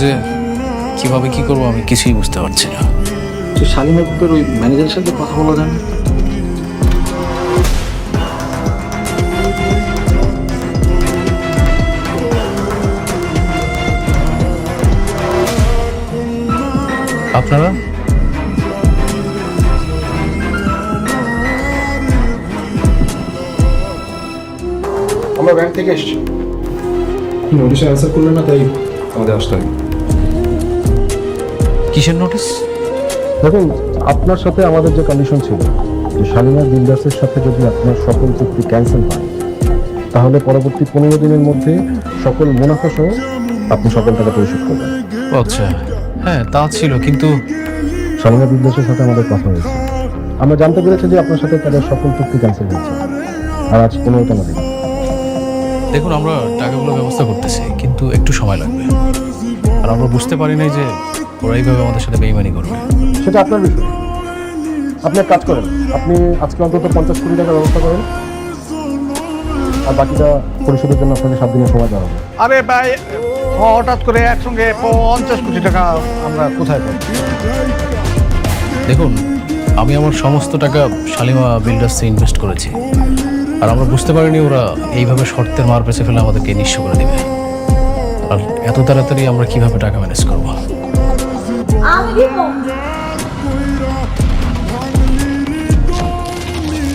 যে কিভাবে কি করবো আমি কিছুই বুঝতে পারছি না। তো শালিম গ্রুপের ওই ম্যানেজারের সাথে কথা বলা যায় না? আপনারা আমরা ব্যাংক থেকে এসেছি। নোটিশে অ্যান্সার করলেন না, তাই আমাদের আসতে হয়। কিসের নোটিশ? দেখুন, আপনার সাথে আমাদের যে কন্ডিশন ছিল যে শালিমা বিল্ডার্সের সাথে যদি আপনার সকল চুক্তি ক্যান্সেল হয় তাহলে পরবর্তী 15 দিনের মধ্যে সকল মুনাফা সহ আপনি সকল টাকা পরিশোধ করবেন। আচ্ছা, হ্যাঁ তা ছিল, কিন্তু শালিমা বিল্ডার্সের সাথে আমাদের কথা হয়েছে। আমরা জানতে পেরেছি যে আপনার সাথে তাদের সকল চুক্তি ক্যান্সেল হয়েছে, আর আজ 15তম দিন। দেখুন আমরা টাকাগুলো ব্যবস্থা করতেছি, কিন্তু একটু সময় লাগবে। আর আমরা বুঝতে পারি নাই যে ওরা এইভাবে আমাদের সাথে বেইমানি করবে। সেটা আপনার বিষয়। আপনি এক কাজ করেন, আপনি আজকে অন্তত 50 কোটি টাকার ব্যবস্থা করেন, আর বাকিটা পরিশোধের জন্য আপনাকে 7 দিনের সময় দেওয়া হবে। আরে ভাই, হঠাৎ করে একসঙ্গে 50 কোটি টাকা আমরা কোথায় পাবো? দেখুন, আমি আমার সমস্ত টাকা শালিমা বিল্ডার্সে ইনভেস্ট করেছি, আর আমরা বুঝতে পারিনি ওরা এইভাবে শর্তের মার পেছে ফেলে আমাদেরকে নিঃস্ব করে দেবে। আর এত তাড়াতাড়ি আমরা কিভাবে টাকা ম্যানেজ করবো? আমি দিব